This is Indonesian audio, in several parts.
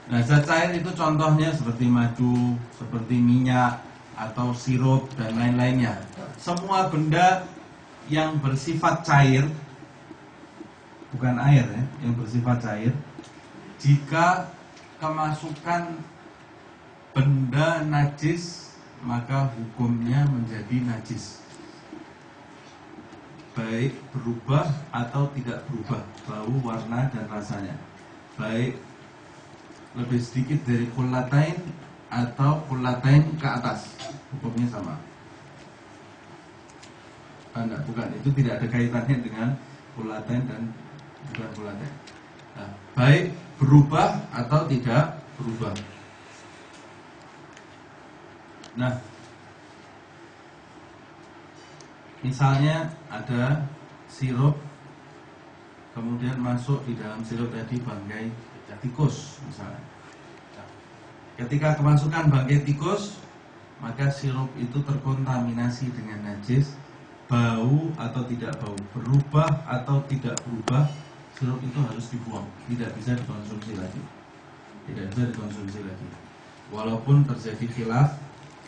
Nah, zat cair itu contohnya seperti madu, seperti minyak, atau sirup, dan lain-lainnya. Semua benda yang bersifat cair, bukan air ya, yang bersifat cair, jika kemasukan benda najis, maka hukumnya menjadi najis. Baik berubah atau tidak berubah bau, warna, dan rasanya. Baik lebih sedikit dari kullatain atau kullatain ke atas, hukumnya sama. Enggak, bukan, itu tidak ada kaitannya dengan kullatain dan bukan kullatain. Nah, baik berubah atau tidak berubah. Nah, misalnya ada sirup, kemudian masuk di dalam sirup tadi bangkai tikus misalnya. Ketika kemasukan bangkai tikus, maka sirup itu terkontaminasi dengan najis. Bau atau tidak bau, berubah atau tidak berubah, sirup itu harus dibuang, tidak bisa dikonsumsi lagi. Tidak bisa dikonsumsi lagi. Walaupun terjadi khilaf,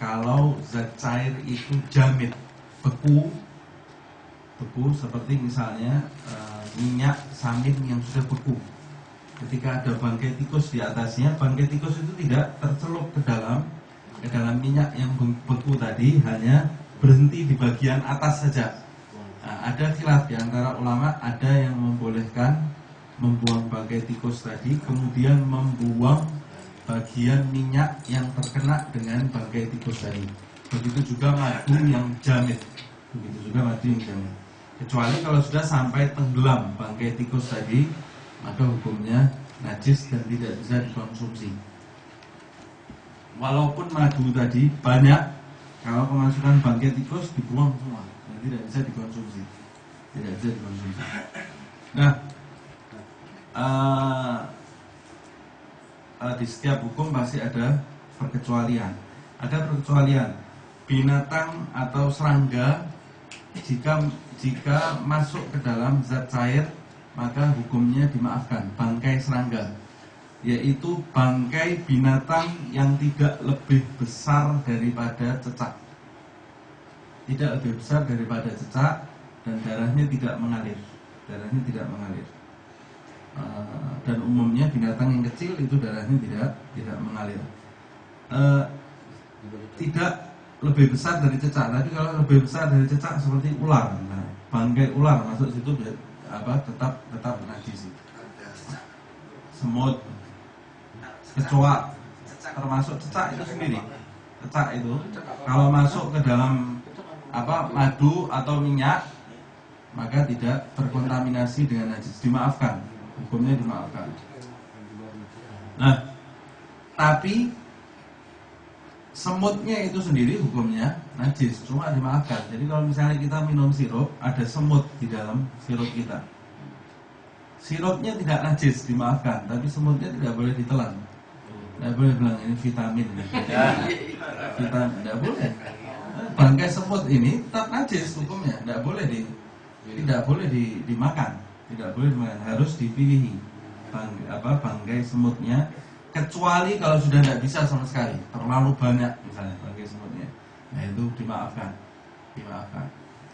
kalau zat cair itu jamid, beku seperti misalnya minyak samin yang sudah beku. Ketika ada bangkai tikus di atasnya, bangkai tikus itu tidak tercelup ke dalam minyak yang beku tadi, hanya berhenti di bagian atas saja. Nah, ada khilaf di antara ulama, ada yang membolehkan membuang bangkai tikus tadi, kemudian membuang bagian minyak yang terkena dengan bangkai tikus tadi. Begitu juga madu yang jamid. Kecuali kalau sudah sampai tenggelam bangkai tikus tadi, maka hukumnya najis dan tidak bisa dikonsumsi. Walaupun madu tadi banyak, kalau kemasukan bangkai tikus dibuang semua, dan tidak bisa dikonsumsi. Nah, di setiap hukum pasti ada perkecualian. Ada perkecualian. Binatang atau serangga jika masuk ke dalam zat cair, maka hukumnya dimaafkan. Bangkai serangga, yaitu bangkai binatang yang tidak lebih besar daripada cecak. Tidak lebih besar daripada cecak, dan darahnya tidak mengalir. Dan umumnya binatang yang kecil itu darahnya tidak mengalir. Tidak lebih besar dari cecak. Tapi kalau lebih besar dari cecak seperti ular, nah, bangkai ular masuk situ tetap najis. Semut, kecoa, termasuk cecak itu sendiri. Cecak itu kalau masuk ke dalam madu atau minyak, maka tidak terkontaminasi dengan najis, dimaafkan, hukumnya dimaafkan. Nah, tapi semutnya itu sendiri hukumnya najis, cuma dimaafkan. Jadi kalau misalnya kita minum sirup, ada semut di dalam sirup kita, sirupnya tidak najis, dimaafkan, tapi semutnya tidak boleh ditelan. Tidak boleh bilang ini vitamin. Vitamin tidak boleh. Bangkai semut ini tetap najis hukumnya, tidak boleh dimakan, harus dipilihi bangkai semutnya. Kecuali kalau sudah tidak bisa sama sekali, terlalu banyak misalnya bangkai semutnya, nah itu dimaafkan.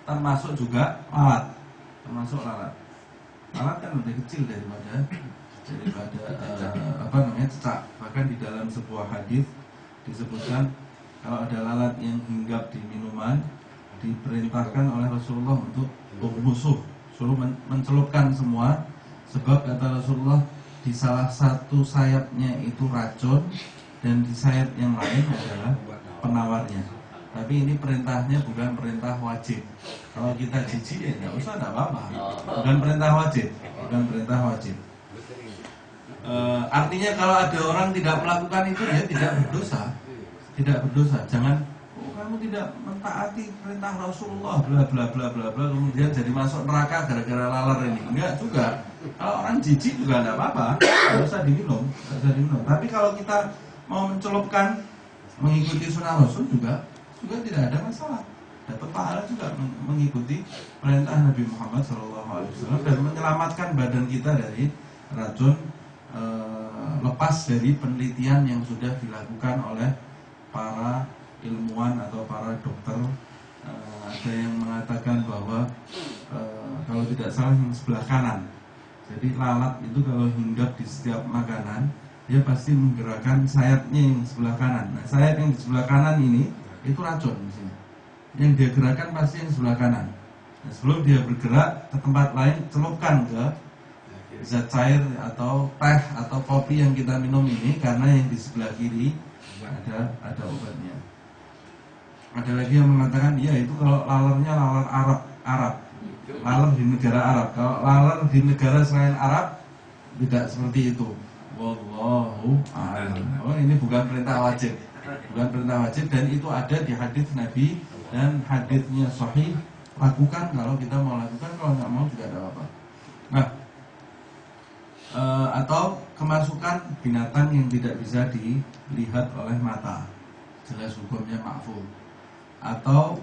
Termasuk juga lalat. Lalat kan lebih kecil daripada cecak. Bahkan di dalam sebuah hadis disebutkan, kalau ada lalat yang hinggap di minuman, diperintahkan oleh Rasulullah untuk suruh mencelupkan semua, sebab kata Rasulullah, di salah satu sayapnya itu racun dan di sayap yang lain adalah penawarnya. Tapi ini perintahnya bukan perintah wajib. Kalau kita jijik ya tidak usah, tidak apa-apa. Bukan perintah wajib. Artinya kalau ada orang tidak melakukan itu, dia tidak berdosa. Jangan, kamu tidak mentaati perintah Rasulullah, bla bla bla bla bla, kemudian jadi masuk neraka gara-gara lalat ini. Enggak juga. Kalau orang jijik juga tidak apa-apa, tidak usah diminum. Tapi kalau kita mau mencelupkan, mengikuti sunnah Rasul juga tidak ada masalah. Dapat pahala juga mengikuti perintah Nabi Muhammad SAW dan menyelamatkan badan kita dari racun lepas dari penelitian yang sudah dilakukan oleh para ilmuwan atau para dokter. Ada yang mengatakan bahwa kalau tidak salah yang sebelah kanan. Jadi lalat itu kalau hinggap di setiap makanan, dia pasti menggerakkan sayapnya yang sebelah kanan. Nah, sayap yang di sebelah kanan ini itu racun di sini. Yang dia gerakkan pasti yang sebelah kanan. Nah, sebelum dia bergerak ke tempat lain, celupkan ke zat cair atau teh atau kopi yang kita minum ini, karena yang di sebelah kiri ada obatnya. Ada lagi yang mengatakan ya itu kalau lalernya laler Arab, laler di negara Arab. Kalau laler di negara selain Arab tidak seperti itu. Wallahu a'lam. Oh, ini bukan perintah wajib, bukan perintah wajib, dan itu ada di hadis Nabi dan hadisnya sahih. Lakukan kalau kita mau lakukan, kalau nggak mau juga ada apa. Nah, atau kemasukan binatang yang tidak bisa dilihat oleh mata, jelas hukumnya ma'fur. Atau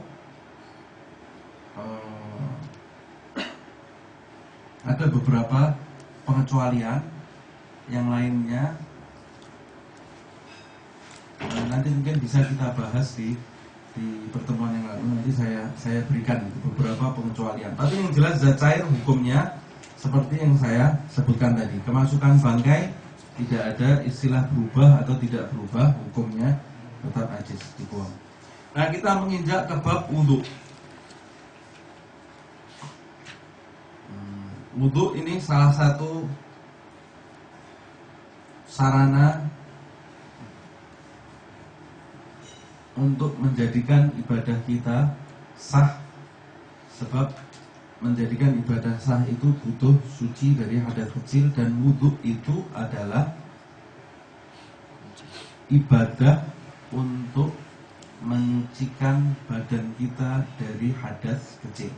ada beberapa pengecualian yang lainnya, nanti mungkin bisa kita bahas di pertemuan yang lalu. Nanti saya berikan beberapa pengecualian. Tapi yang jelas zat cair hukumnya seperti yang saya sebutkan tadi. Kemasukan bangkai tidak ada istilah berubah atau tidak berubah, hukumnya tetap najis, dibuang. Nah, kita menginjak ke bab wudhu. Wudhu ini salah satu sarana untuk menjadikan ibadah kita sah. Sebab menjadikan ibadah sah itu butuh suci dari hadas kecil, dan wudhu itu adalah ibadah untuk menyucikan badan kita dari hadas kecil.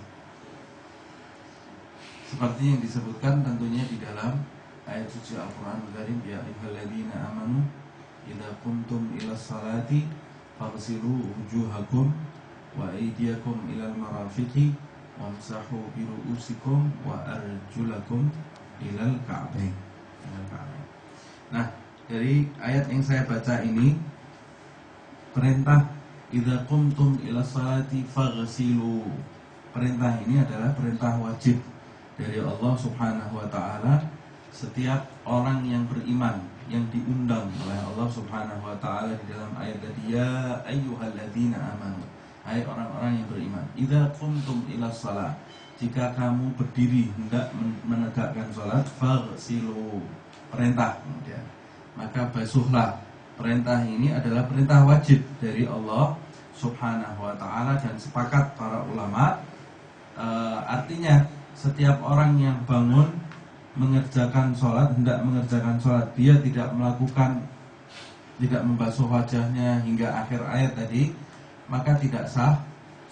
Seperti yang disebutkan tentunya di dalam ayat suci Al-Quran Al-Karim, ya ayyuhalladzina amanu idza qumtum ila salati faghsilu wujuhakum wa aydiyakum ilal marafiqi wamsahu bi ru'usikum wa arjulakum ilal ka'bain. Nah, dari ayat yang saya baca ini, perintah idza qumtum ila salati faghsilu, perintah ini adalah perintah wajib dari Allah Subhanahu wa taala. Setiap orang yang beriman yang diundang oleh Allah Subhanahu wa taala di dalam ayat tadi, ya ayyuhalladzina amanu, hai orang-orang yang beriman, idza qumtum ila shalah, jika kamu berdiri hendak menegakkan salat, faghsilu, perintah kemudian, maka basuhlah. Perintah ini adalah perintah wajib dari Allah Subhanahu wa ta'ala, dan sepakat para ulama, artinya setiap orang yang bangun mengerjakan sholat, hendak mengerjakan sholat, dia tidak membasuh wajahnya hingga akhir ayat tadi, maka tidak sah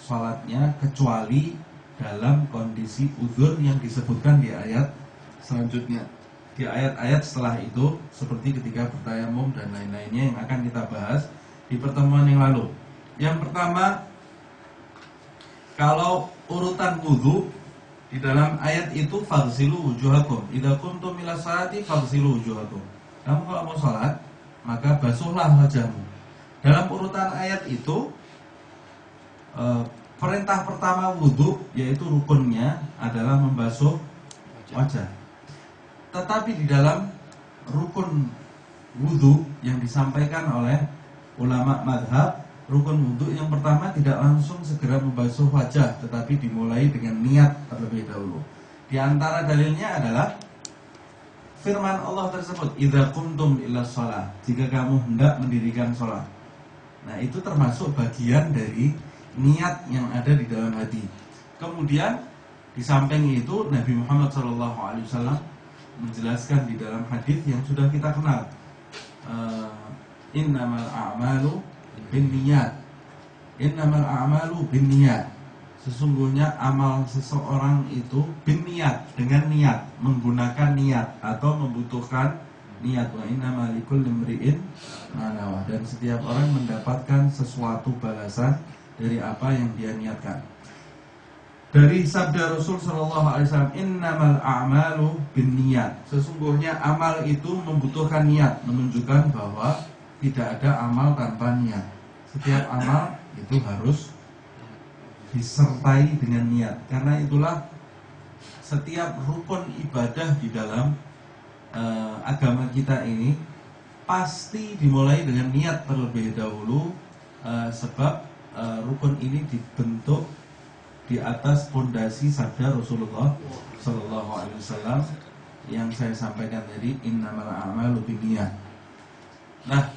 sholatnya kecuali dalam kondisi uzur yang disebutkan di ayat selanjutnya. Di ayat-ayat setelah itu, seperti ketika bertayamum dan lain-lainnya yang akan kita bahas di pertemuan yang lalu. Yang pertama, kalau urutan wudu di dalam ayat itu, faghsilu wujuhakum idza qumtum ila sholati faghsilu wujuhakum. Kamu kalau mau sholat, maka basuhlah wajahmu. Dalam urutan ayat itu, perintah pertama wudu, yaitu rukunnya adalah membasuh wajah. Tetapi di dalam rukun wudu yang disampaikan oleh ulama madhab, rukun wudu yang pertama tidak langsung segera membasuh wajah, tetapi dimulai dengan niat terlebih dahulu. Di antara dalilnya adalah firman Allah tersebut, idza qumtum ila shalah, jika kamu hendak mendirikan sholat. Nah, itu termasuk bagian dari niat yang ada di dalam hati. Kemudian di samping itu, Nabi Muhammad SAW menjelaskan di dalam hadis yang sudah kita kenal, innamal a'malu binniyat, innamal a'malu binniyat, sesungguhnya amal seseorang itu binniyat, dengan niat, menggunakan niat atau membutuhkan niat. Wa innamal likulli imri'in ma nawa, dan setiap orang mendapatkan sesuatu balasan dari apa yang dia niatkan. Dari sabda Rasul Shallallahu Alaihi Wasallam, innamal a'malu binniyat. Sesungguhnya amal itu membutuhkan niat, menunjukkan bahwa tidak ada amal tanpa niat. Setiap amal itu harus disertai dengan niat. Karena itulah setiap rukun ibadah di dalam agama kita ini pasti dimulai dengan niat terlebih dahulu, sebab rukun ini dibentuk di atas fondasi sabda Rasulullah Sallallahu Alaihi Wasallam yang saya sampaikan tadi, innamal a'malu binniyat. Nah,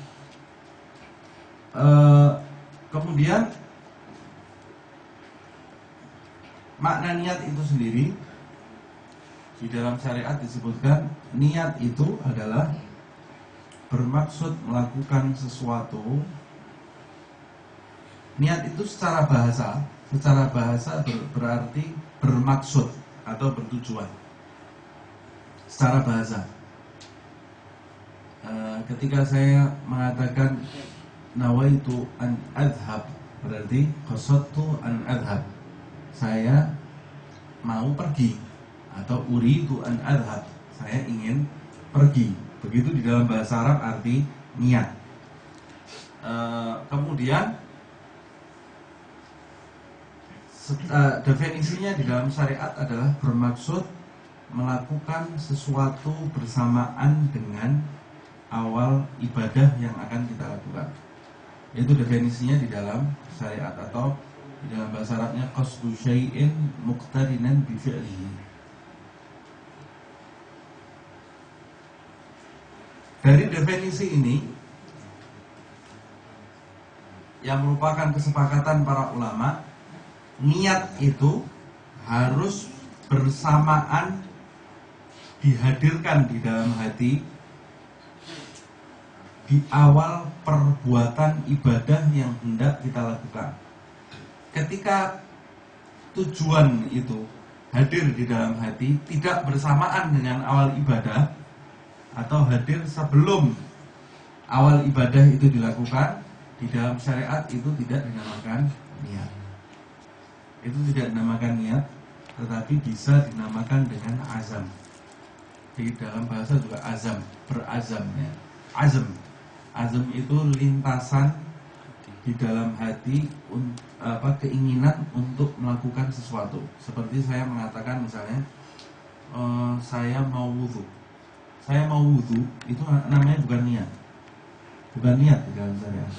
kemudian makna niat itu sendiri di dalam syariat disebutkan, niat itu adalah bermaksud melakukan sesuatu. Niat itu secara bahasa berarti bermaksud atau bertujuan. Secara bahasa, ketika saya mengatakan nawaitu an adhab, berarti qasadtu an adhab, saya mau pergi, atau uridu an adhab, saya ingin pergi. Begitu di dalam bahasa Arab arti niat. Kemudian definisinya di dalam syariat adalah bermaksud melakukan sesuatu bersamaan dengan awal ibadah yang akan kita lakukan. Itu definisinya di dalam syariat, atau di dalam bahasa Arabnya qasdu syai'in muqtarinan bi fi'lihi. Dari definisi ini, yang merupakan kesepakatan para ulama, niat itu harus bersamaan dihadirkan di dalam hati di awal perbuatan ibadah yang hendak kita lakukan. Ketika tujuan itu hadir di dalam hati, tidak bersamaan dengan awal ibadah, atau hadir sebelum awal ibadah itu dilakukan, di dalam syariat itu tidak dinamakan niat. Itu tidak dinamakan niat, tetapi bisa dinamakan dengan azam. Di dalam bahasa juga azam, berazam ya. Azam itu lintasan di dalam hati, keinginan untuk melakukan sesuatu. Seperti saya mengatakan misalnya, saya mau wudhu. Saya mau wudhu, itu namanya bukan niat. Bukan niat di dalam syariat.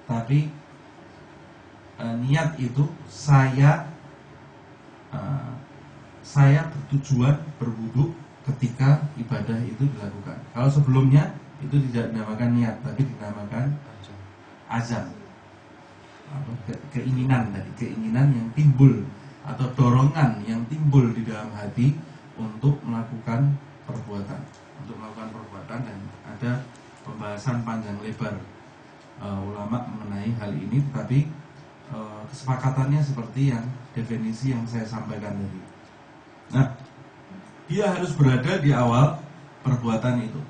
Tapi niat itu saya bertujuan berwudu ketika ibadah itu dilakukan. Kalau sebelumnya itu tidak dinamakan niat, tapi dinamakan azam. Keinginan yang timbul, atau dorongan yang timbul di dalam hati untuk melakukan perbuatan. Dan ada pembahasan panjang lebar ulama mengenai hal ini, tetapi kesepakatannya seperti yang definisi yang saya sampaikan tadi. Nah, dia harus berada di awal perbuatan itu.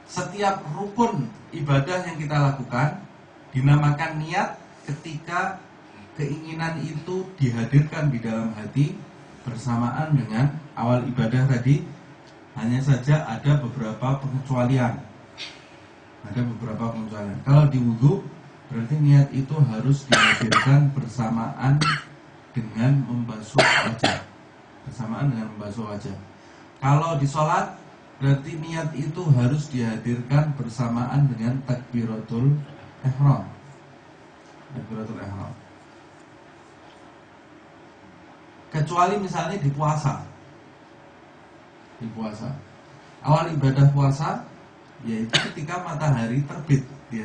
Setiap rukun ibadah yang kita lakukan dinamakan niat ketika keinginan itu dihadirkan di dalam hati bersamaan dengan awal ibadah tadi. Hanya saja ada beberapa pengecualian. Kalau di wudu, berarti niat itu harus dihadirkan bersamaan dengan membasuh wajah. Kalau di sholat, berarti niat itu harus dihadirkan bersamaan dengan takbiratul ihram. Kecuali misalnya di puasa. Awal ibadah puasa yaitu ketika matahari terbit di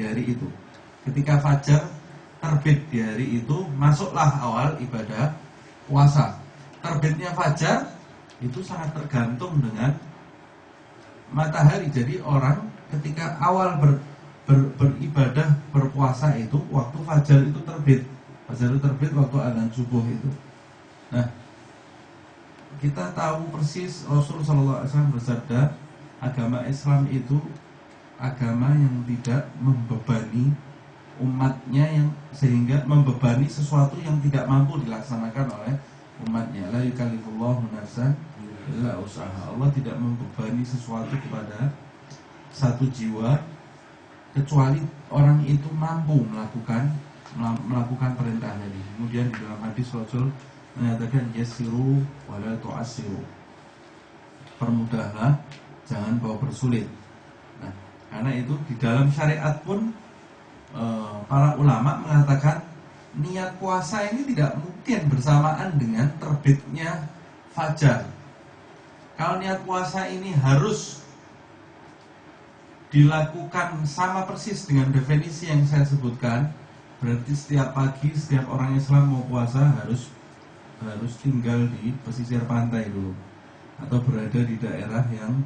hari itu. Ketika fajar terbit di hari itu, masuklah awal ibadah puasa. Terbitnya fajar itu sangat tergantung dengan matahari. Jadi orang ketika awal beribadah berpuasa itu, waktu fajar itu terbit. Fajar itu terbit waktu adzan subuh itu. Nah, kita tahu persis Rasulullah SAW bersabda, agama Islam itu agama yang tidak membebani umatnya, yang sehingga membebani sesuatu yang tidak mampu dilaksanakan oleh umatnya. La yukallifullahu nafsan illa usaha. Allah tidak membebani sesuatu kepada satu jiwa kecuali orang itu mampu melakukan perintah tadi. Kemudian di dalam hadis Rasul menyatakan yassiru wala tu'assiru. Permudahlah, jangan bawa persulit. Nah, karena itu di dalam syariat pun para ulama mengatakan niat puasa ini tidak mungkin bersamaan dengan terbitnya fajar. Kalau niat puasa ini harus dilakukan sama persis dengan definisi yang saya sebutkan, berarti setiap pagi setiap orang Islam mau puasa harus tinggal di pesisir pantai dulu, atau berada di daerah yang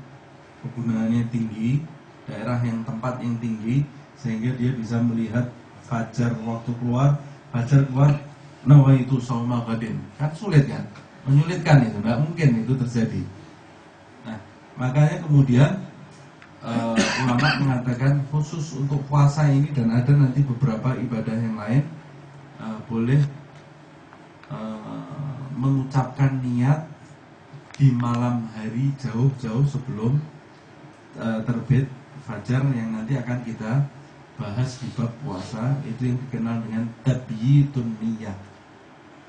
kegunaannya tinggi, daerah yang tempat yang tinggi, sehingga dia bisa melihat fajar waktu keluar, fajar keluar, nawaitu shauma ghadin. Kan sulit kan? Menyulitkan itu, nggak mungkin itu terjadi. Nah, makanya kemudian ulama mengatakan khusus untuk puasa ini, dan ada nanti beberapa ibadah yang lain, boleh mengucapkan niat di malam hari jauh-jauh sebelum terbit fajar, yang nanti akan kita bahas di bab puasa. Itu yang dikenal dengan tabyitun niyah.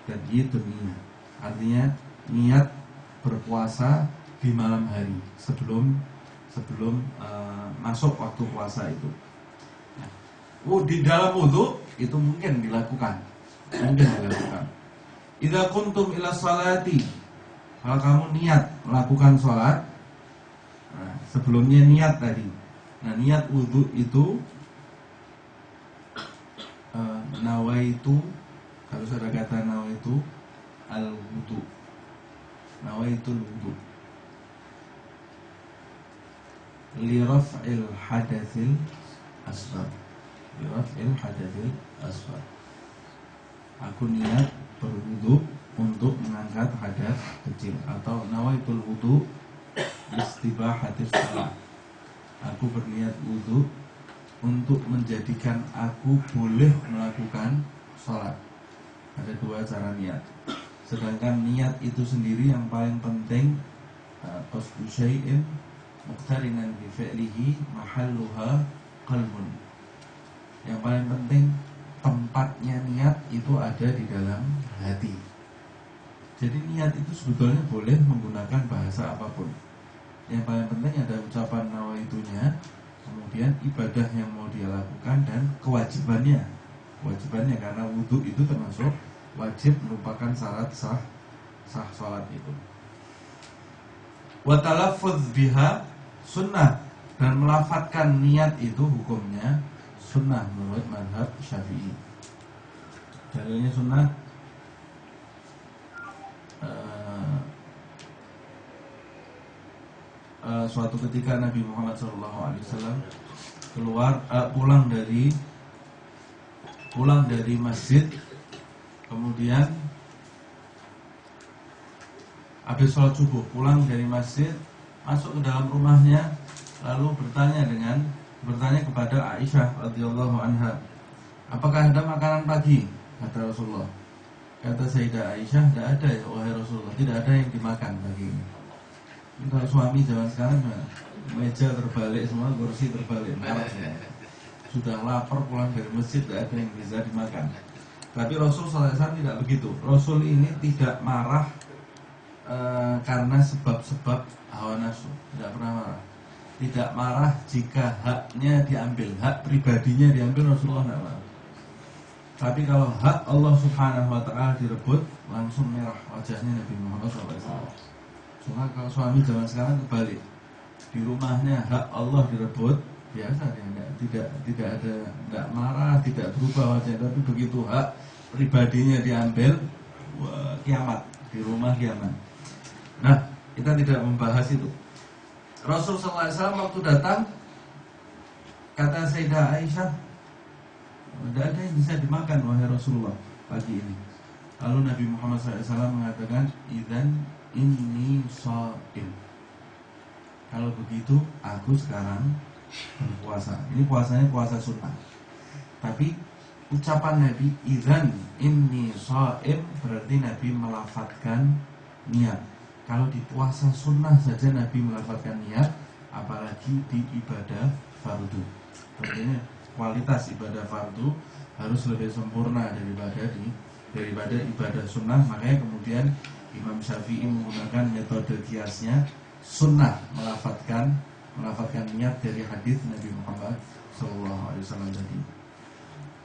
Tabyitun niyah artinya niat berpuasa di malam hari sebelum masuk waktu puasa itu. Nah, di dalam wudu itu mungkin dilakukan. Idza kuntum ila salati, kalau kamu niat melakukan sholat, nah, sebelumnya niat tadi. Nah, niat wudu itu nawaitu, harus ada kata nawaitu al-wudu. Nawaitul wudu li raf'il hadatsil asghar. Li raf'il hadatsil asghar. Aku niat berwudu untuk mengangkat hadas kecil, atau nawaitul wudu istibahatis shalah. Aku berniat wudu untuk menjadikan aku boleh melakukan sholat. Ada dua cara niat. Sedangkan niat itu sendiri yang paling penting, qasdu syai'in muqtarinan bi fi'lihi mahalluha qalbun. Yang paling penting tempatnya niat itu ada di dalam hati. Jadi niat itu sebetulnya boleh menggunakan bahasa apapun. Yang paling penting ada ucapan nawaitunya, kemudian ibadah yang mau dia lakukan, dan kewajibannya karena wudhu itu termasuk wajib, merupakan syarat sah sholat itu. Wa talaffuz biha sunnah, dan melafadzkan niat itu hukumnya sunnah menurut mazhab Syafi'i. Dalilnya sunnah suatu ketika Nabi Muhammad SAW pulang dari masjid, kemudian habis sholat subuh, pulang dari masjid, masuk ke dalam rumahnya, lalu bertanya kepada Aisyah radhiyallahu anha, apakah ada makanan pagi? Kata Rasulullah. Kata Sayyidah Aisyah, tidak ada ya wahai Rasulullah, tidak ada yang dimakan pagi ini. Kalau suami zaman sekarang gimana? Meja terbalik semua, kursi terbalik, marah semua. Sudah lapar pulang dari masjid, tidak ada yang bisa dimakan. Tapi Rasul SAW tidak begitu. Rasul ini tidak marah karena sebab-sebab hawa nafsu, tidak pernah marah. Tidak marah jika haknya diambil, hak pribadinya diambil, Rasulullah tidak marah. Tapi kalau hak Allah Subhanahu wa ta'ala direbut, langsung merah wajahnya Nabi Muhammad SAW. Cuma kalau suami zaman sekarang kebalik, di rumahnya hak Allah direbut, biasa dia tidak marah, tidak berubah wajah. Tapi begitu hak pribadinya diambil, wah, kiamat, di rumah kiamat. Nah, kita tidak membahas itu. Rasulullah SAW waktu datang, kata Sayyidah Aisyah, tidak ada yang bisa dimakan wahai Rasulullah pagi ini. Lalu Nabi Muhammad SAW mengatakan, idzan inni shaim. Kalau begitu aku sekarang berpuasa. Ini puasanya puasa sunnah. Tapi ucapan Nabi idzan inni shaim, berarti Nabi melafadzkan niat. Kalau di puasa sunnah saja Nabi melafadzkan niat, apalagi di ibadah fardu. Artinya kualitas ibadah fardu harus lebih sempurna daripada ibadah sunnah. Makanya kemudian Imam Syafi'i menggunakan metode kiasnya sunnah melafadzkan niat dari hadis Nabi Muhammad SAW tadi.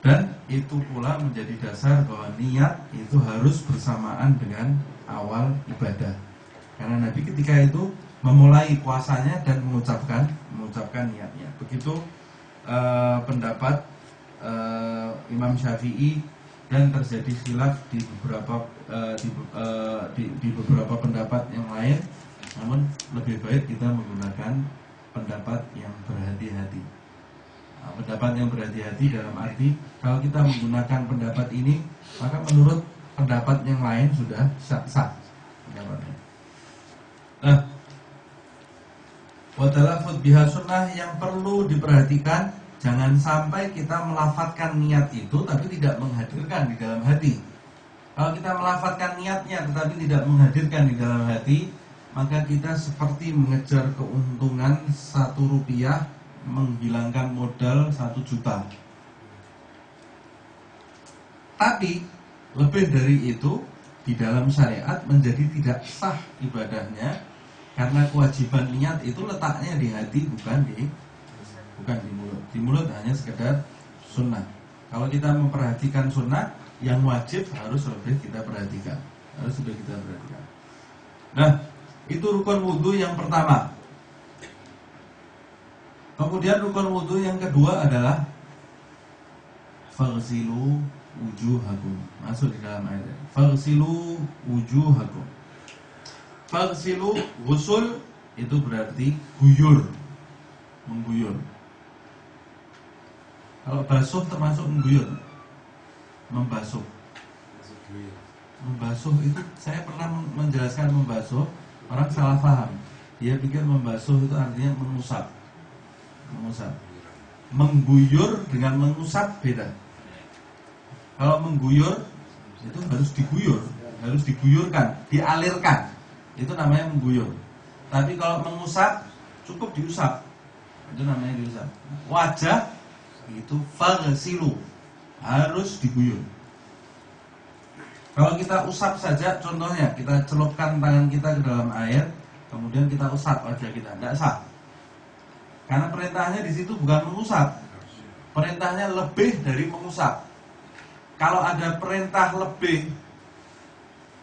Dan itu pula menjadi dasar bahwa niat itu harus bersamaan dengan awal ibadah. Karena Nabi ketika itu memulai puasanya dan mengucapkan niatnya. Begitu pendapat Imam Syafi'i, dan terjadi khilaf di beberapa pendapat yang lain. Namun lebih baik kita menggunakan pendapat yang berhati-hati. Pendapat yang berhati-hati dalam arti kalau kita menggunakan pendapat ini, maka menurut pendapat yang lain sudah sah pendapatnya. Nah, wa talaffuz biha sunnah, yang perlu diperhatikan, jangan sampai kita melafadzkan niat itu tapi tidak menghadirkan di dalam hati. Kalau kita melafadzkan niatnya tetapi tidak menghadirkan di dalam hati, maka kita seperti mengejar keuntungan 1 rupiah menghilangkan modal 1 juta. Tapi lebih dari itu, di dalam syariat menjadi tidak sah ibadahnya, karena kewajiban niat itu letaknya di hati, bukan di mulut. Di mulut hanya sekedar sunnah. Kalau kita memperhatikan sunnah, yang wajib harus lebih kita perhatikan. Nah, itu rukun wudhu yang pertama. Kemudian rukun wudhu yang kedua adalah faghsilu wujuhakum. Masuk di dalam ayat. Faghsilu wujuhakum. Faghsilu, ghusl itu berarti guyur, mengguyur. Kalau basuh termasuk mengguyur, membasuh. Membasuh itu, saya pernah menjelaskan membasuh, orang salah paham. Dia pikir membasuh itu artinya mengusap. Mengguyur dengan mengusap beda. Kalau mengguyur itu harus diguyurkan, dialirkan. Itu namanya mengguyur. Tapi kalau mengusap cukup diusap. Itu namanya diusap. Wajah itu faghsilu, harus diguyur. Kalau kita usap saja, contohnya kita celupkan tangan kita ke dalam air, kemudian kita usap wajah kita, tidak sah. Karena perintahnya di situ bukan mengusap, perintahnya lebih dari mengusap. Kalau ada perintah lebih,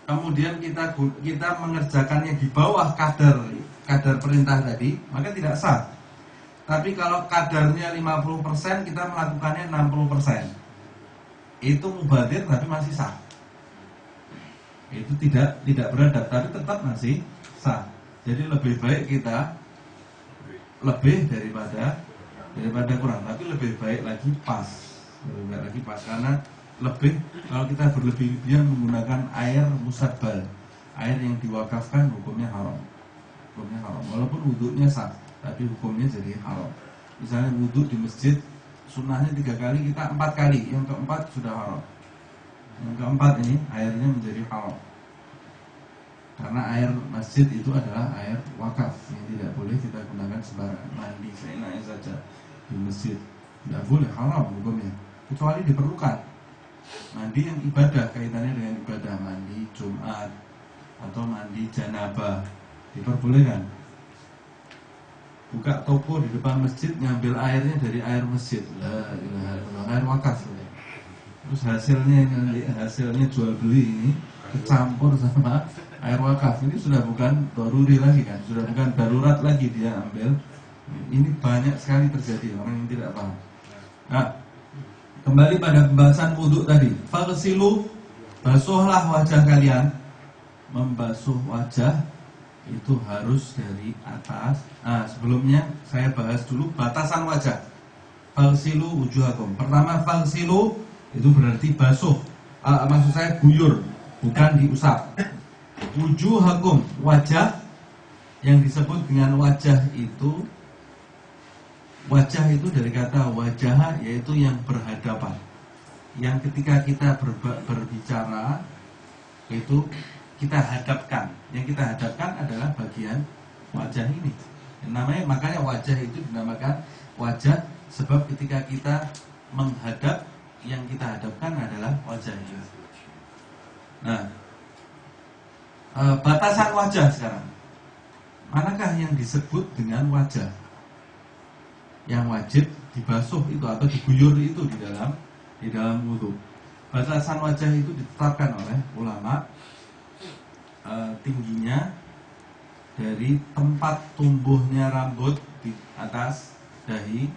kemudian kita mengerjakannya di bawah kadar perintah tadi, maka tidak sah. Tapi kalau kadarnya 50%, kita melakukannya 60%, itu mubadir tapi masih sah. Itu tidak beradab, tapi tetap masih sah. Jadi lebih baik kita lebih daripada kurang, tapi lebih baik lagi pas. Karena kalau kita berlebih-lebihan menggunakan air musabbal, air yang diwakafkan, hukumnya haram. Walaupun wudhunya sah, tapi hukumnya jadi haram. Misalnya wudhu di masjid, sunnahnya 3 kali, kita 4 kali, yang keempat sudah haram. Yang keempat ini airnya menjadi haram. Karena air masjid itu adalah air wakaf yang tidak boleh kita gunakan sembarangan. Mandi seenaknya saja di masjid tidak boleh, haram hukumnya, kecuali diperlukan. Mandi yang ibadah, kaitannya dengan ibadah, mandi Jumat atau mandi janabah diperbolehkan. Buka toko di depan masjid, ngambil airnya dari air masjid, air wakaf. Terus hasilnya jual beli ini kecampur sama air wakaf, ini sudah bukan daruri lagi kan, sudah bukan darurat lagi dia ambil. Ini banyak sekali terjadi orang yang tidak paham. Nah, kembali pada pembahasan wudhu tadi. Faghsilu, basuhlah wajah kalian. Membasuh wajah itu harus dari atas. Nah, sebelumnya saya bahas dulu batasan wajah. Faghsilu wujuhakum. Pertama, faghsilu itu berarti basuh. Maksud saya guyur, bukan diusap. Wujuhakum, wajah. Yang disebut dengan wajah itu dari kata wajah, yaitu yang berhadapan. yang ketika kita berbicara itu kita hadapkan. Yang kita hadapkan adalah bagian wajah ini. Namanya, makanya wajah itu dinamakan wajah, sebab ketika kita menghadap, yang kita hadapkan adalah wajah itu. Nah, batasan wajah sekarang. Manakah yang disebut dengan wajah? Yang wajib dibasuh itu atau diguyur itu di dalam wudu. Batasan wajah itu ditetapkan oleh ulama, tingginya dari tempat tumbuhnya rambut di atas dahi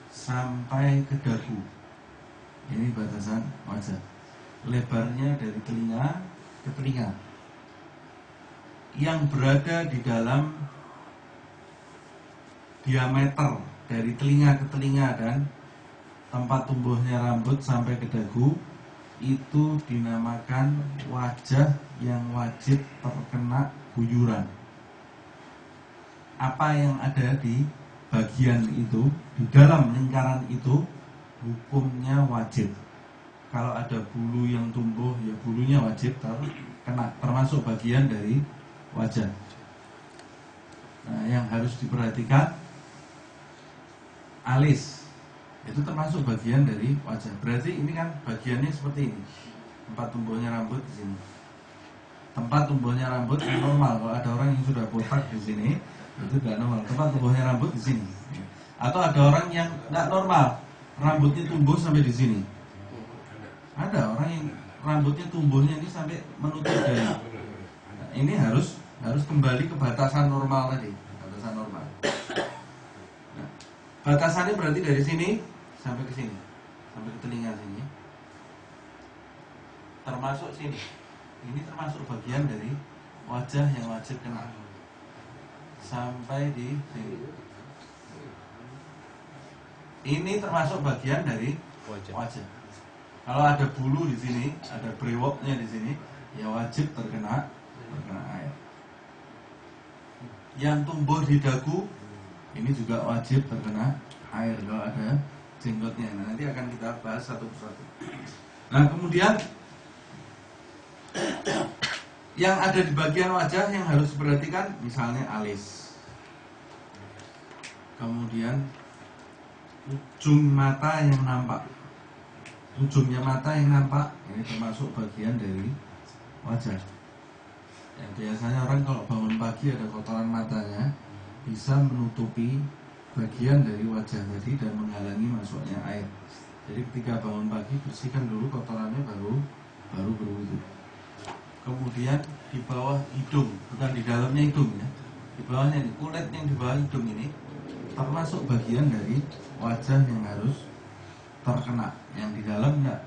sampai ke dagu. Ini batasan wajah. Lebarnya dari telinga ke telinga. Yang berada di dalam diameter dari telinga ke telinga dan tempat tumbuhnya rambut sampai ke dagu itu dinamakan wajah yang wajib terkena guyuran. Apa yang ada di bagian itu, di dalam lingkaran itu, hukumnya wajib. Kalau ada bulu yang tumbuh, ya bulunya wajib terkena, termasuk bagian dari wajah. Nah, yang harus diperhatikan, alis itu termasuk bagian dari wajah. Berarti ini kan bagiannya seperti ini. Tempat tumbuhnya rambut di sini. Tempat tumbuhnya rambut normal. Kalau ada orang yang sudah botak di sini, itu tidak normal. Tempat tumbuhnya rambut di sini. Atau ada orang yang tidak normal, rambutnya tumbuh sampai di sini. Ada orang yang rambutnya tumbuhnya ini sampai menutup dahi. Nah, ini harus kembali ke batasan normal tadi. Batasan normal. Nah, batasannya berarti dari sini sampai ke sini, sampai ke telinga sini, termasuk sini. Ini termasuk bagian dari wajah yang wajib kena, sampai di sini. Ini termasuk bagian dari wajah. Kalau ada bulu di sini, ada brewoknya di sini, ya wajib terkena air. Yang tumbuh di dagu, ini juga wajib terkena air kalau ada jenggotnya. Nah, nanti akan kita bahas satu persatu. Nah, kemudian yang ada di bagian wajah yang harus diperhatikan, misalnya alis, kemudian ujung mata yang nampak. Ujungnya mata yang nampak ini termasuk bagian dari wajah. Yang biasanya orang kalau bangun pagi ada kotoran matanya, bisa menutupi bagian dari wajah tadi dan menghalangi masuknya air. Jadi ketika bangun pagi bersihkan dulu kotorannya, baru berwudu. Kemudian di bawah hidung, bukan di dalamnya hidung ya, di bawahnya ini, kulit yang di bawah hidung ini termasuk bagian dari wajah yang harus terkena, yang di dalam enggak.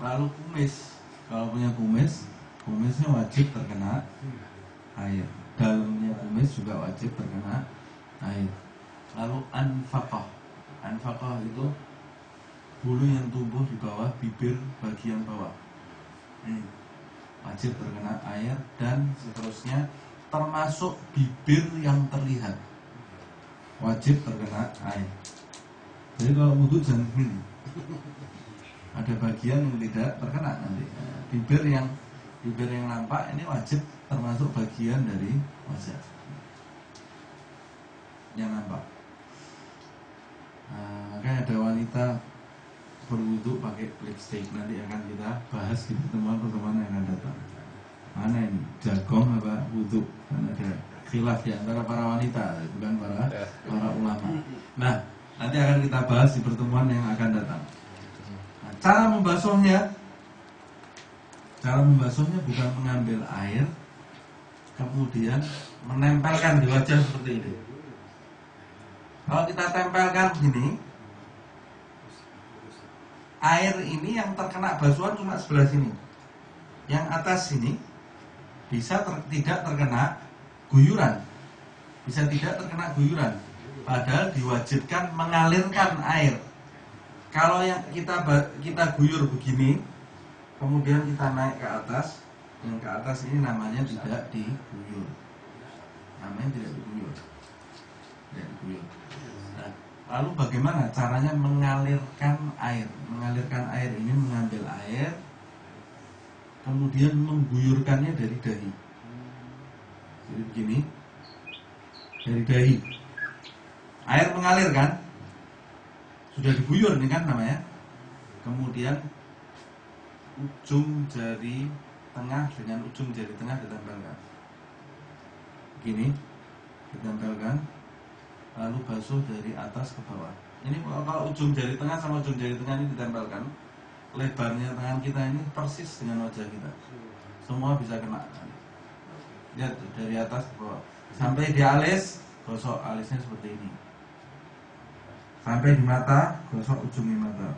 Lalu kumis, kalau punya kumisnya wajib terkena air. Dalamnya kumis juga wajib terkena air. Lalu anfaqah itu bulu yang tumbuh di bawah bibir bagian bawah, ini wajib terkena air. Dan seterusnya, termasuk bibir yang terlihat wajib terkena air. Jadi kalau wudu jangan gini, ada bagian yang tidak terkena nanti. Bibir yang nampak ini wajib termasuk bagian dari wajah yang nampak. Nah, makanya ada wanita berwudu pakai lipstick, nanti akan kita bahas di pertemuan yang akan datang. Mana ini, jagong apa wudu? Karena ada khilaf di antara para wanita, bukan para ulama. Nah, nanti akan kita bahas di pertemuan yang akan datang. Nah, cara membasuhnya bukan mengambil air kemudian menempelkan di wajah seperti ini. Kalau kita tempelkan gini, air ini yang terkena basuhan cuma sebelah sini. Yang atas sini bisa tidak terkena guyuran. Bisa tidak terkena guyuran. Padahal diwajibkan mengalirkan air. Kalau yang kita guyur begini, kemudian kita naik ke atas, yang ke atas ini namanya tidak diguyur. Namanya tidak diguyur. Nah, Lalu bagaimana caranya mengalirkan air? Mengalirkan air ini mengambil air, kemudian mengguyurkannya dari dahi. Jadi begini, dari dahi. Air mengalir kan? Sudah diguyur ini kan namanya. Kemudian ujung jari tengah dengan ujung jari tengah ditempelkan. Begini, ditempelkan. Lalu basuh dari atas ke bawah. Ini kalau ujung jari tengah sama ujung jari tengah ini ditempelkan, lebarnya tangan kita ini persis dengan wajah kita. Semua bisa kena. Lihat dari atas ke bawah. Sampai di alis, gosok alisnya seperti ini. Sampai di mata, gosok ujungnya mata.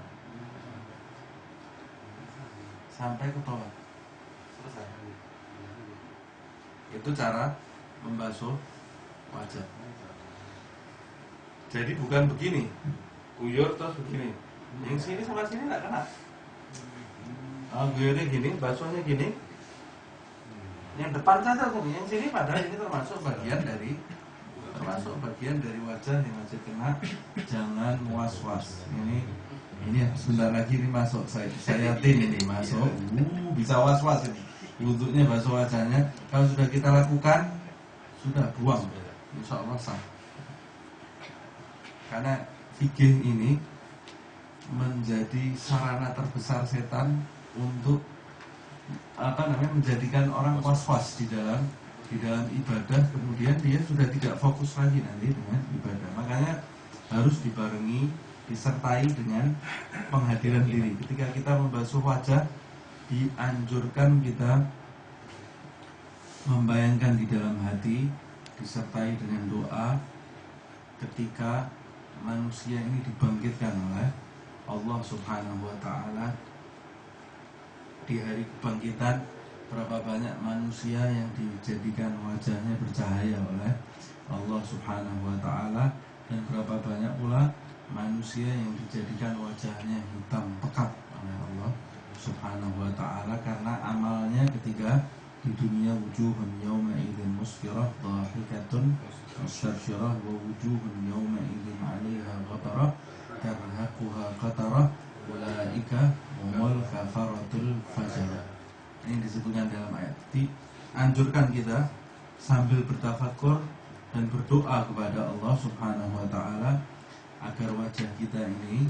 Sampai ke bawah. Selesai. Itu cara membasuh wajah. Jadi bukan begini, guyur terus begini. Yang sini sama sini nggak kena. Guyurnya gini, basuhnya gini. Yang depan saja tuh, yang sini padahal ini termasuk bagian dari wajah yang wajib kena. Jangan was-was. Ini sebentar lagi ini masuk saya tin ini masuk. Bisa was-was ini. Wudhunya basuh wajahnya. Kalau sudah kita lakukan, sudah buang. Insya Allah sah. Karena fikih ini menjadi sarana terbesar setan untuk menjadikan orang was-was di dalam ibadah, kemudian dia sudah tidak fokus lagi nanti dengan ibadah. Makanya harus dibarengi, disertai dengan penghadiran diri. Ketika kita membasuh wajah, dianjurkan kita membayangkan di dalam hati, disertai dengan doa ketika manusia ini dibangkitkan oleh Allah Subhanahu wa ta'ala. Di hari kebangkitan, berapa banyak manusia yang dijadikan wajahnya bercahaya oleh Allah Subhanahu wa ta'ala, dan berapa banyak pula manusia yang dijadikan wajahnya hitam pekat oleh Allah Subhanahu wa ta'ala karena amalnya ketika di dunia. Wujuhun yawma idzin musfirah dhahikatun mustabsyirah wa wujuhun yawma idzin 'alaiha ghatarah tarhaquha qatarah ulaika humul kafaratul fajarah. Ini disebutkan dalam ayat. Dianjurkan kita sambil bertafakur dan berdoa kepada Allah Subhanahu wa ta'ala agar wajah kita ini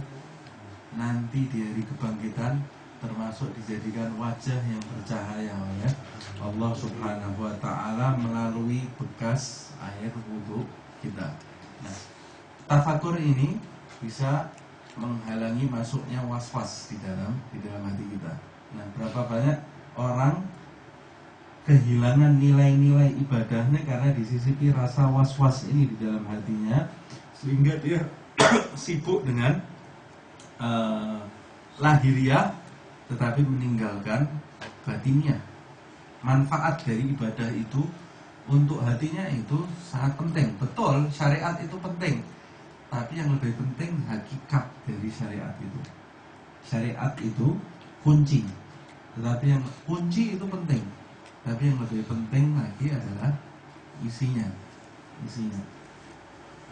nanti di hari kebangkitan termasuk dijadikan wajah yang bercahaya oleh Allah Subhanahu wa ta'ala melalui bekas air wudhu kita. Nah, tafakur ini bisa menghalangi masuknya was-was di dalam hati kita. Nah, berapa banyak orang kehilangan nilai-nilai ibadahnya karena disisipi rasa was-was ini di dalam hatinya, sehingga dia sibuk dengan lahiriah tetapi meninggalkan batinnya. Manfaat dari ibadah itu untuk hatinya itu sangat penting. Betul, syariat itu penting, tapi yang lebih penting hakikat dari syariat itu. Syariat itu kunci, tetapi yang kunci itu penting, tapi yang lebih penting lagi adalah isinya.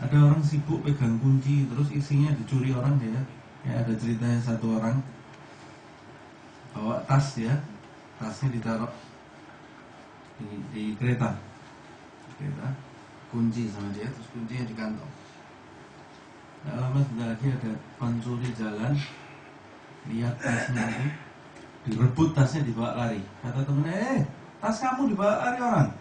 Ada orang sibuk pegang kunci terus isinya dicuri orang dia. Ya, ada ceritanya satu orang bawa tas ya, tasnya ditaruh di kereta, kunci sama dia, terus kuncinya di kantong. Tidak lama sebentar lagi ada pencuri jalan, lihat tasnya itu, direbut tasnya, dibawa lari. Kata temennya, tas kamu dibawa lari orang.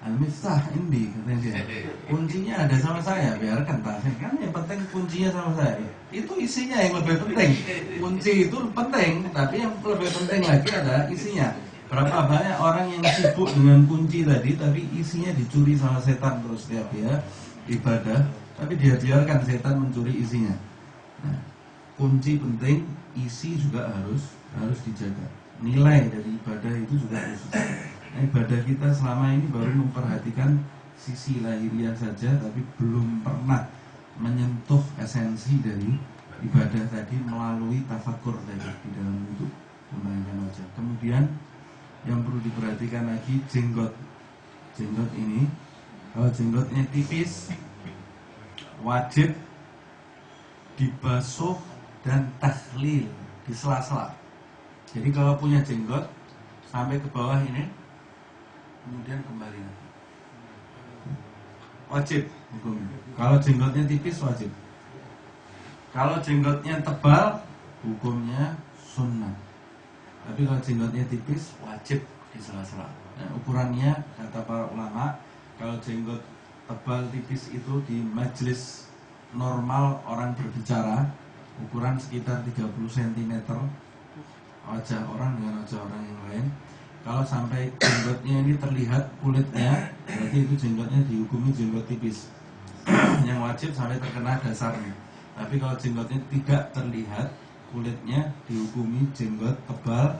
Al-Miftah ini katanya dia, kuncinya ada sama saya, biarkan tasnya, kan yang penting kuncinya sama saya. Itu isinya yang lebih penting. Kunci itu penting, tapi yang lebih penting lagi adalah isinya. Berapa banyak orang yang sibuk dengan kunci tadi, tapi isinya dicuri sama setan terus setiap dia ibadah, tapi dia biarkan setan mencuri isinya. Nah, kunci penting, isi juga harus dijaga. Nilai dari ibadah itu juga harus dijaga. Nah, ibadah kita selama ini baru memperhatikan sisi lahiriah saja, tapi belum pernah menyentuh esensi dari ibadah tadi melalui tafakur tadi di dalam wudhu, membayangkan wajah. Kemudian yang perlu diperhatikan lagi jenggot ini. Kalau jenggotnya tipis, wajib dibasuh dan takhlil di sela-sela. Jadi kalau punya jenggot sampai ke bawah ini, kemudian kembali lagi. Wajib hukumnya. Kalau jenggotnya tipis wajib. Kalau jenggotnya tebal hukumnya sunnah. Tapi kalau jenggotnya tipis wajib di sela-sela. Nah, ukurannya kata para ulama, kalau jenggot tebal tipis itu di majelis normal orang berbicara ukuran sekitar 30 cm wajah orang dengan wajah orang yang lain. Kalau sampai jenggotnya ini terlihat kulitnya, berarti itu jenggotnya dihukumi jenggot tipis yang wajib sampai terkena dasarnya. Tapi kalau jenggotnya tidak terlihat kulitnya, dihukumi jenggot tebal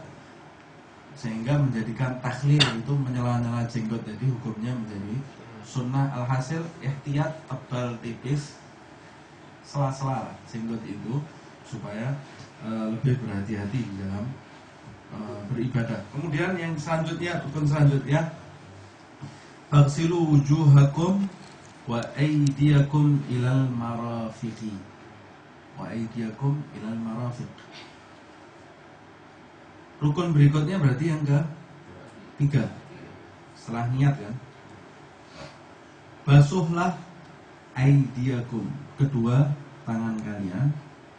sehingga menjadikan takhlil itu menyela-nyela jenggot. Jadi hukumnya menjadi sunnah. Alhasil ihtiyat tebal tipis sela-sela jenggot itu supaya lebih berhati-hati di dalam beribadah. Kemudian yang selanjutnya, rukun selanjutnya, faghsilu wujuhakum wa aydiyakum ilal marafiqi. Wa aydiyakum ilal marafiq. Rukun berikutnya berarti yang ke-3 setelah niat kan. Basuhlah aydiyakum, kedua tangan kalian,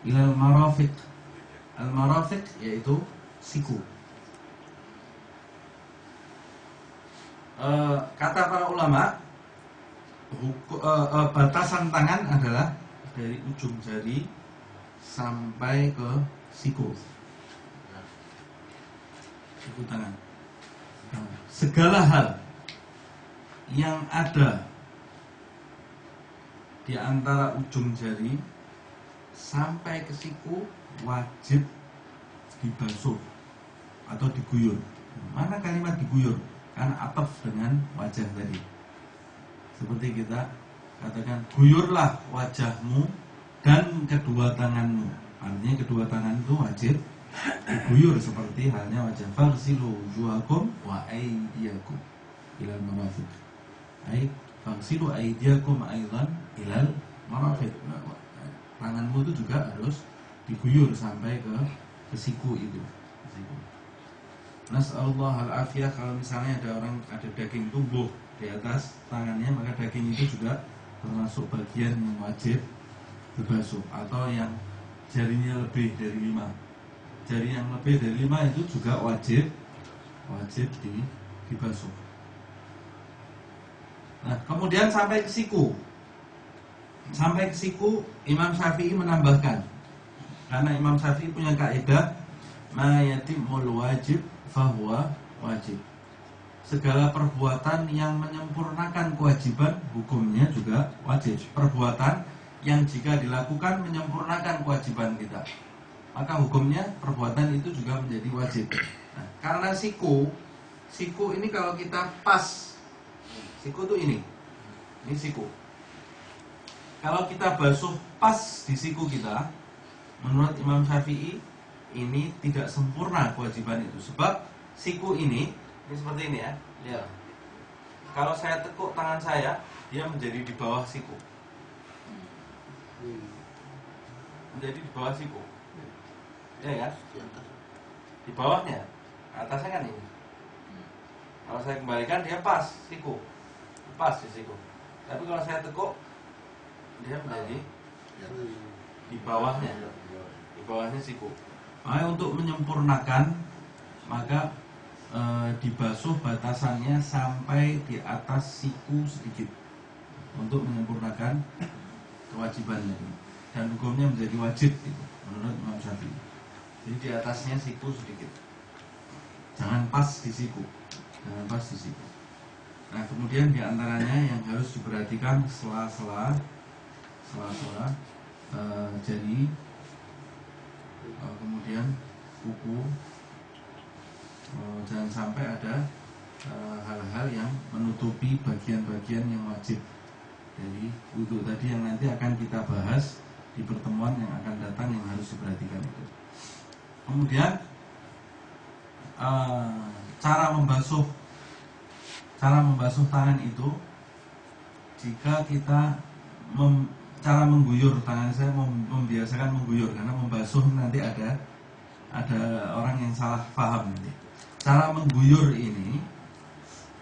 ilal marafiq. Al marafiq yaitu siku. Kata para ulama, batasan tangan adalah dari ujung jari sampai ke siku. Siku tangan. Segala hal yang ada di antara ujung jari sampai ke siku wajib dibasuh atau diguyur. Mana kalimat diguyur? Karena ataf dengan wajah tadi. Seperti kita katakan, guyurlah wajahmu dan kedua tanganmu. Artinya kedua tangan itu wajib diguyur seperti halnya wajah. Faghsilu wujuhakum wa aydiyakum ilal marafiq. Ai faghsilu aydiyakum aidan ilal marafiq. Tanganmu itu juga harus diguyur sampai ke siku itu. Nas'alullah al-afiyah. Kalau misalnya ada daging tumbuh di atas tangannya, maka daging itu juga termasuk bagian yang wajib dibasuh. Atau yang jarinya lebih dari 5, jari yang lebih dari 5 itu juga wajib dibasuh. Nah, kemudian sampai ke siku. Sampai ke siku, Imam Syafi'i menambahkan, karena Imam Syafi'i punya kaidah ma yatimul wajib fahuwa wajib. Segala perbuatan yang menyempurnakan kewajiban hukumnya juga wajib. Perbuatan yang jika dilakukan menyempurnakan kewajiban kita, maka hukumnya perbuatan itu juga menjadi wajib. Nah, karena siku ini kalau kita pas, siku itu ini siku. Kalau kita basuh pas di siku kita, menurut Imam Syafi'i ini tidak sempurna kewajiban itu. Sebab siku ini seperti ini ya. Ya. Kalau saya tekuk tangan saya, dia menjadi di bawah siku. Menjadi di bawah siku. Ya kan? Di bawahnya. Atasnya kan ini. Kalau saya kembalikan dia pas siku. Pas di siku. Tapi kalau saya tekuk, dia menjadi di bawahnya. Di bawahnya siku. Maka untuk menyempurnakan, maka dibasuh batasannya sampai di atas siku sedikit untuk menyempurnakan kewajibannya, dan hukumnya menjadi wajib itu, menurut Imam Syafi'i. Jadi di atasnya siku sedikit, jangan pas di siku, Nah, kemudian diantaranya yang harus diperhatikan sela-sela jari, kemudian kuku, jangan sampai ada hal-hal yang menutupi bagian-bagian yang wajib. Jadi wudu tadi yang nanti akan kita bahas di pertemuan yang akan datang yang harus diperhatikan itu. Kemudian cara membasuh tangan itu, jika kita cara mengguyur tangan saya, membiasakan mengguyur, karena membasuh nanti ada orang yang salah paham nanti. Cara mengguyur ini,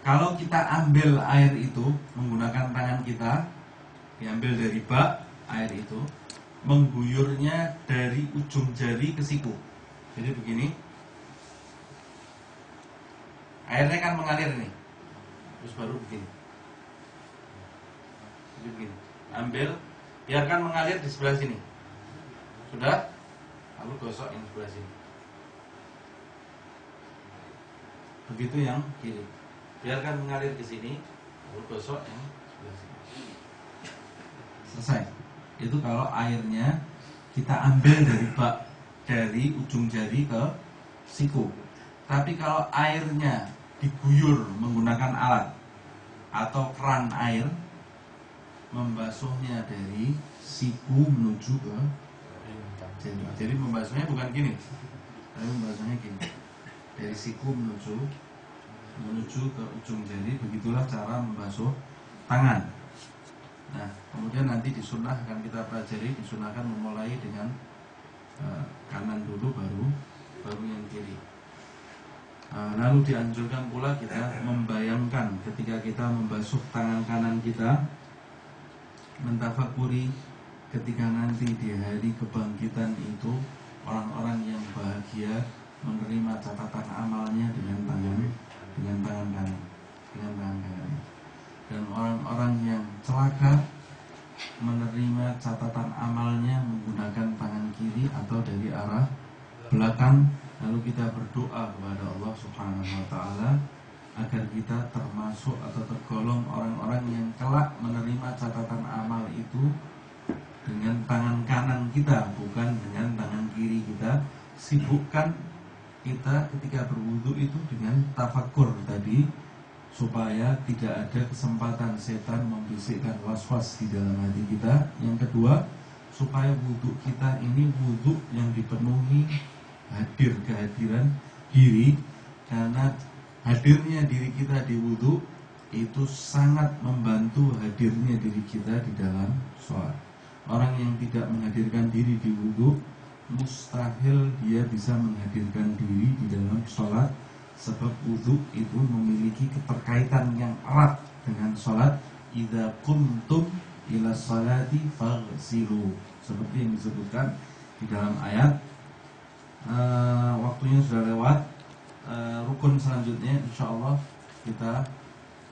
kalau kita ambil air itu menggunakan tangan kita, diambil dari bak air itu, mengguyurnya dari ujung jari ke siku. Jadi begini, airnya kan mengalir nih, terus baru begini. Jadi begini, ambil, biarkan mengalir di sebelah sini. Sudah, lalu gosok yang sebelah sini. Begitu yang kiri, biarkan mengalir ke sini, lalu gosok yang sebelah sini. Selesai. Itu kalau airnya kita ambil dari bak, dari ujung jari ke siku. Tapi kalau airnya diguyur menggunakan alat atau keran air, membasuhnya dari siku menuju ke jari. Jadi membasuhnya bukan gini, tapi membasuhnya gini, dari siku menuju ke ujung jari. Begitulah cara membasuh tangan. Nah, kemudian nanti di sunnah akan kita pelajari, disunahkan memulai dengan kanan dulu, baru yang kiri. Lalu dianjurkan pula kita membayangkan ketika kita membasuh tangan kanan kita, mentafakuri ketika nanti di hari kebangkitan itu orang-orang yang bahagia menerima catatan amalnya dengan tangan kanan, dan orang-orang yang celaka menerima catatan amalnya menggunakan tangan kiri atau dari arah belakang. Lalu kita berdoa kepada Allah Subhanahu wa Ta'ala agar kita termasuk atau tergolong orang-orang yang kelak menerima catatan amal itu dengan tangan kanan kita, bukan dengan tangan kiri kita. Sibukkan kita ketika berwudu itu dengan tafakur tadi, supaya tidak ada kesempatan setan membisikkan was-was di dalam hati kita. Yang kedua, supaya wudu kita ini wudu yang dipenuhi kehadiran diri, karena hadirnya diri kita di wudu itu sangat membantu hadirnya diri kita di dalam sholat. Orang yang tidak menghadirkan diri di wudu, mustahil dia bisa menghadirkan diri di dalam sholat, sebab wudu itu memiliki keterkaitan yang erat dengan sholat. Idza qumtum ila sholati faghsilu, seperti yang disebutkan di dalam ayat. Waktunya sudah lewat. Rukun selanjutnya insyaallah kita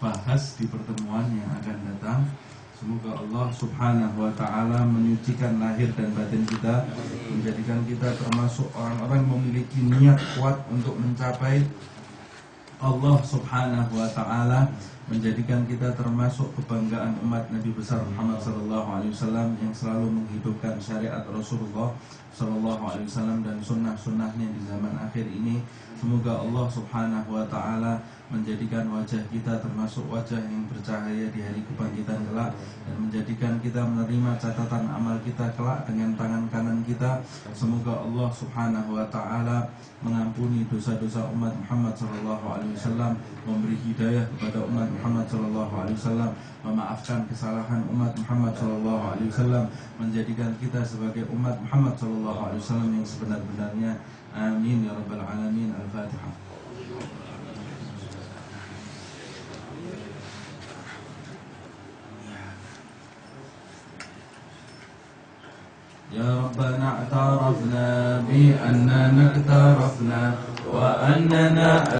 bahas di pertemuan yang akan datang. Semoga Allah Subhanahu wa Ta'ala menyucikan lahir dan batin kita, menjadikan kita termasuk orang-orang yang memiliki niat kuat untuk mencapai Allah Subhanahu wa Ta'ala, menjadikan kita termasuk kebanggaan umat Nabi besar Muhammad sallallahu alaihi wasallam yang selalu menghidupkan syariat Rasulullah sallallahu alaihi wasallam dan sunnah-sunnahnya di zaman akhir ini. Semoga Allah Subhanahu wa Ta'ala menjadikan wajah kita termasuk wajah yang bercahaya di hari kebangkitan kelak, dan menjadikan kita menerima catatan amal kita kelak dengan tangan kanan kita. Semoga Allah Subhanahu wa Ta'ala mengampuni dosa-dosa umat Muhammad sallallahu alaihi wasallam, memberi hidayah kepada umat Muhammad sallallahu alaihi wasallam, memaafkan kesalahan umat Muhammad sallallahu alaihi wasallam, menjadikan kita sebagai umat Muhammad sallallahu alaihi wasallam yang sebenar-benarnya. Amin ya rabbal alamin. Al-Fatihah. Ya Rabbana a'tarafna bi annana iktarafna wa annana